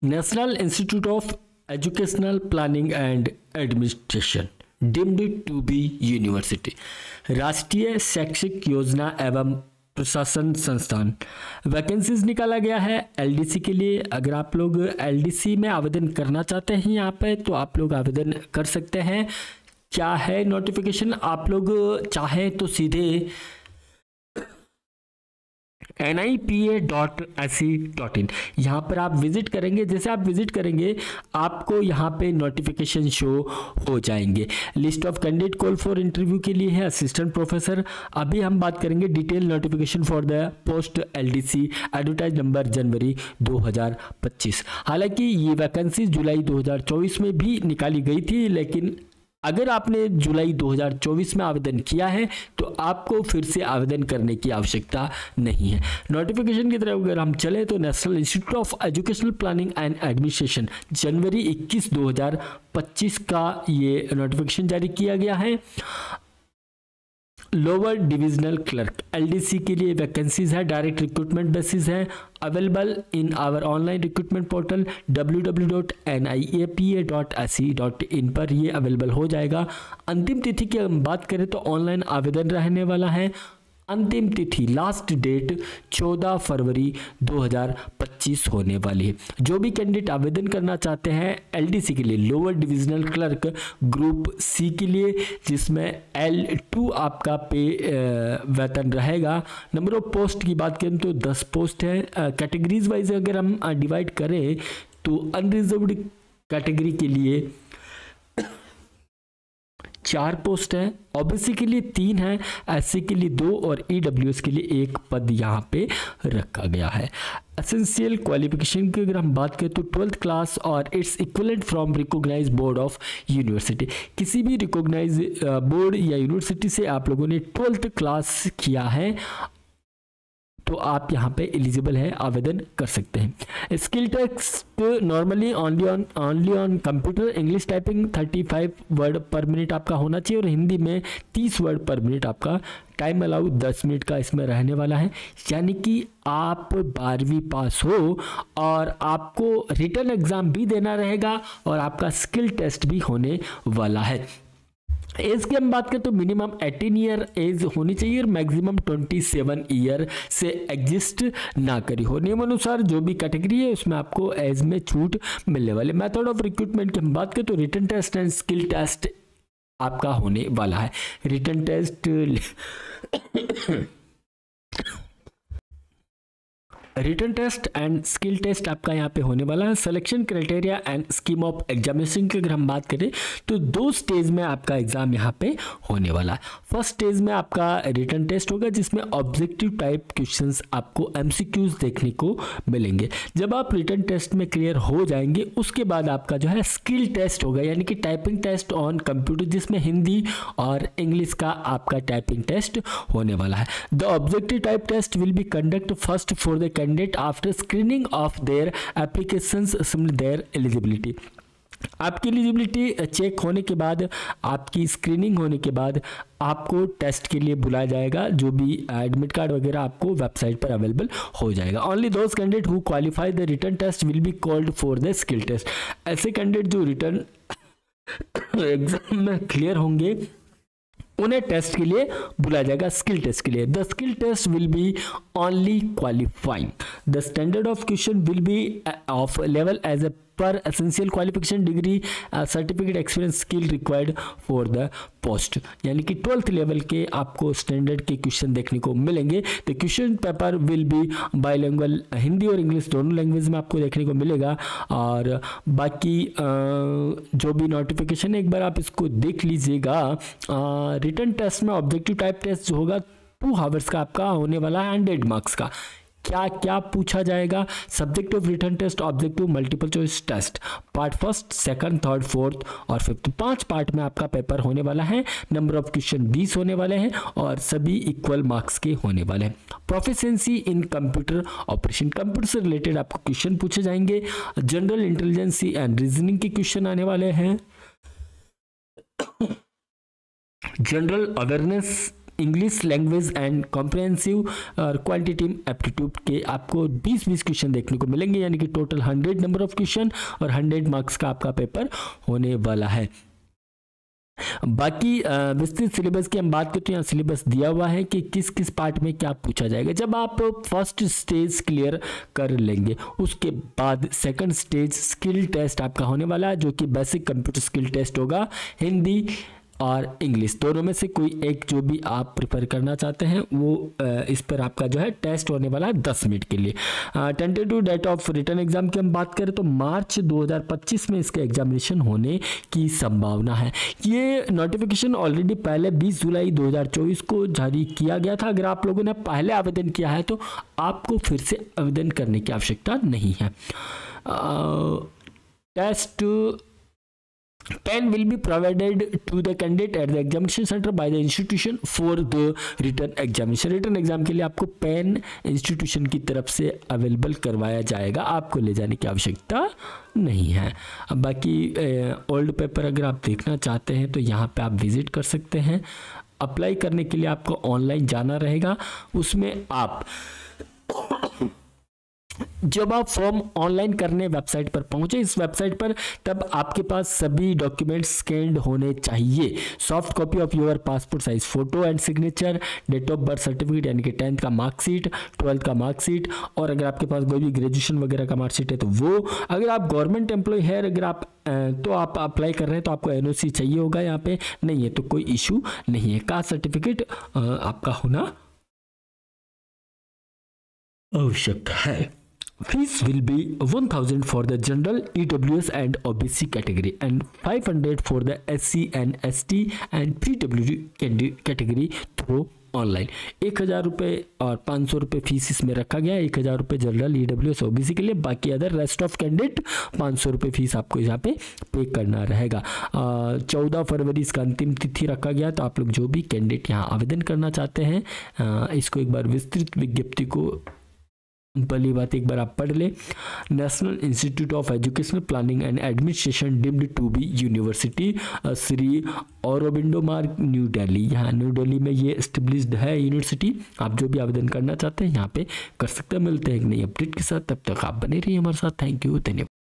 National institute of educational planning and administration deemed to be university, राष्ट्रीय शैक्षिक योजना एवं प्रशासन संस्थान। वैकेंसीज निकाला गया है एलडीसी के लिए। अगर आप लोग एलडीसी में आवेदन करना चाहते हैं यहाँ पे तो आप लोग आवेदन कर सकते हैं। क्या है नोटिफिकेशन, आप लोग चाहें तो सीधे nipa.se.in यहाँ पर आप विजिट करेंगे। जैसे आप विजिट करेंगे आपको यहाँ पे नोटिफिकेशन शो हो जाएंगे। List of candidate call for interview के लिए है असिस्टेंट प्रोफेसर। अभी हम बात करेंगे detail notification for the post LDC advertise number January 2025। हालांकि ये वैकेंसी जुलाई 2024 में भी निकाली गई थी, लेकिन अगर आपने जुलाई 2024 में आवेदन किया है तो आपको फिर से आवेदन करने की आवश्यकता नहीं है। नोटिफिकेशन की तरफ अगर हम चले तो national institute of educational planning and administration January 21 2025 का ये नोटिफिकेशन जारी किया गया है। लोअर डिविजनल क्लर्क एलडीसी के लिए वैकेंसीज है, डायरेक्ट रिक्रूटमेंट बेसिस है, available in our online recruitment portal www.niapa.se.in पर ये अवेलेबल हो जाएगा। अंतिम तिथि की हम बात करें तो ऑनलाइन आवेदन रहने वाला है। अंतिम तिथि लास्ट डेट 14 फरवरी 2025 होने वाली है। जो भी कैंडिडेट आवेदन करना चाहते हैं एलडीसी के लिए, lower divisional clerk group C के लिए, जिसमें L2 आपका पे वेतन रहेगा। नंबर ऑफ पोस्ट की बात करें तो 10 पोस्ट है। कैटेगरीज वाइज अगर हम डिवाइड करें तो अनरिजर्व्ड कैटेगरी के लिए 4 पोस्ट है, ओबीसी के लिए 3 है, एससी के लिए 2 और ईडब्ल्यूएस के लिए 1 पद यहाँ पे रखा गया है। एसेंशियल क्वालिफिकेशन की अगर हम बात करें तो 12th क्लास और it's equivalent from recognise board of university. किसी भी रिकॉग्नाइज बोर्ड या यूनिवर्सिटी से आप लोगों ने 12th क्लास किया है तो आप यहाँ पे एलिजिबल है, आवेदन कर सकते हैं। Skill test normally only on computer, English typing 35 word per minute आपका होना चाहिए और हिंदी में 30 वर्ड पर मिनट आपका टाइम अलाउ 10 मिनट का इसमें रहने वाला है। यानी कि आप 12वीं पास हो और आपको रिटन एग्जाम भी देना रहेगा और आपका स्किल टेस्ट भी होने वाला है। एज की हम बात करें तो मिनिमम 18 ईयर एज होनी चाहिए और मैक्सिमम 27 ईयर से एग्जिस्ट ना करी हो। नियम अनुसार जो भी कैटेगरी है उसमें आपको एज में छूट मिलने वाले। मेथड ऑफ रिक्रूटमेंट की हम बात करें तो written test and skill test आपका होने वाला है। Written test written test and skill test आपका यहाँ पे होने वाला है। Selection criteria and scheme of examination की अगर हम बात करें तो 2 स्टेज में आपका एग्जाम यहाँ पे होने वाला है। फर्स्ट स्टेज में आपका रिटन टेस्ट होगा जिसमें ऑब्जेक्टिव टाइप क्वेश्चंस आपको एमसीक्यूज देखने को मिलेंगे। जब आप रिटन टेस्ट में क्लियर हो जाएंगे उसके बाद आपका जो है स्किल टेस्ट होगा, यानी कि टाइपिंग टेस्ट ऑन कंप्यूटर, जिसमें हिंदी और इंग्लिश का आपका टाइपिंग टेस्ट होने वाला है। The objective type test will be conduct first for the candidate after screening of their applications their eligibility. आपकी एलिजिबिलिटी चेक होने के बाद, आपकी स्क्रीनिंग होने के बाद आपको टेस्ट के लिए बुलाया जाएगा। जो भी एडमिट कार्ड वगैरह आपको वेबसाइट पर अवेलेबल हो जाएगा। Only those candidate who qualify the written test will be called for the skill test. ऐसे कैंडिडेट जो रिटन एग्जाम में क्लियर होंगे उन्हें टेस्ट के लिए बुलाया जाएगा, स्किल टेस्ट के लिए। The skill test will be only qualifying. The standard of question will be of level as a per essential qualification degree certificate experience skill required for the post. यानी कि 12th level के आपको standard के question देखने को मिलेंगे। The question paper will be bilingual, Hindi और English दोनों लैंग्वेज में आपको देखने को मिलेगा। और बाकी जो भी नोटिफिकेशन एक बार आप इसको देख लीजिएगा। रिटन टेस्ट में ऑब्जेक्टिव टाइप टेस्ट जो होगा 2 आवर्स का आपका होने वाला है, 100 मार्क्स का। क्या क्या पूछा जाएगा? Subject of written test, objective multiple choice test, part 1st, 2nd, 3rd, 4th और 5th, 5 पार्ट में आपका पेपर होने वाला है। नंबर ऑफ क्वेश्चन 20 होने वाले हैं और सभी इक्वल मार्क्स के होने वाले हैं। प्रोफिशिएंसी इन कंप्यूटर ऑपरेशन, कंप्यूटर से रिलेटेड आपको क्वेश्चन पूछे जाएंगे। जनरल इंटेलिजेंसी एंड रीजनिंग के क्वेश्चन आने वाले हैं। General awareness English language and comprehensive और क्वांटिटेटिव एप्टीट्यूड के आपको 20-20 क्वेश्चन देखने को मिलेंगे, यानी कि टोटल 100 नंबर ऑफ क्वेश्चन और 100 मार्क्स का आपका पेपर होने वाला है। बाकी विस्तृत सिलेबस की हम बात करते हैं, यहाँ सिलेबस दिया हुआ है कि किस किस पार्ट में क्या पूछा जाएगा। जब आप फर्स्ट स्टेज क्लियर कर लेंगे उसके बाद सेकंड स्टेज स्किल टेस्ट आपका होने वाला है, जो कि बेसिक कंप्यूटर स्किल टेस्ट होगा। हिंदी और इंग्लिश दोनों में से कोई एक जो भी आप प्रिपेयर करना चाहते हैं वो इस पर आपका जो है टेस्ट होने वाला है 10 मिनट के लिए। Tentative date of written exam की हम बात करें तो मार्च 2025 में इसका एग्जामिनेशन होने की संभावना है। ये नोटिफिकेशन ऑलरेडी पहले 20 जुलाई 2024 को जारी किया गया था। अगर आप लोगों ने पहले आवेदन किया है तो आपको फिर से आवेदन करने की आवश्यकता नहीं है। Test pen will be provided to the candidate at the examination center by the institution for the written examination। Return exam के लिए आपको पेन इंस्टीट्यूशन की तरफ से अवेलेबल करवाया जाएगा, आपको ले जाने की आवश्यकता नहीं है। अब बाकी ओल्ड पेपर अगर आप देखना चाहते हैं तो यहाँ पे आप विजिट कर सकते हैं। अप्लाई करने के लिए आपको ऑनलाइन जाना रहेगा, उसमें आप जब आप फॉर्म ऑनलाइन करने वेबसाइट पर पहुंचे, इस वेबसाइट पर तब आपके पास सभी डॉक्यूमेंट्स स्कैन्ड होने चाहिए। Soft copy of your passport size photo and signature, date of birth certificate यानी कि 10th का मार्कशीट, 12th का मार्कशीट, और अगर आपके पास कोई भी ग्रेजुएशन वगैरह का मार्कशीट है तो वो। अगर आप गवर्नमेंट एम्प्लॉय है, अगर आप तो आप अप्लाई कर रहे हैं तो आपको एनओसी चाहिए होगा, यहाँ पे नहीं है तो कोई इशू नहीं है। कास्ट सर्टिफिकेट आपका होना आवश्यक है। Fees will be 1000 for the general, EWS and OBC category and 500 for the SC and ST and PWD category through online. 1000 रुपये और 500 रुपये फीस इसमें रखा गया है। 1000 रुपये जनरल, EWS, OBC के लिए, बाकी अदर रेस्ट ऑफ कैंडिडेट 500 रुपये फीस आपको यहाँ पे करना रहेगा। 14 फरवरी इसका अंतिम तिथि रखा गया, तो आप लोग जो भी कैंडिडेट यहाँ आवेदन करना चाहते हैं इसको एक बार विस्तृत विज्ञप्ति को पहली बात एक बार आप पढ़ ले। National institute of educational planning and administration deemed to be university, Shri Aurobindo Marg, New Delhi. यहाँ न्यू दिल्ली में ये एस्टेब्लिश्ड है यूनिवर्सिटी। आप जो भी आवेदन करना चाहते हैं यहाँ पे कर सकते हैं। मिलते हैं एक नई अपडेट के साथ, तब तक आप बने रहिए हमारे साथ। थैंक यू, धन्यवाद।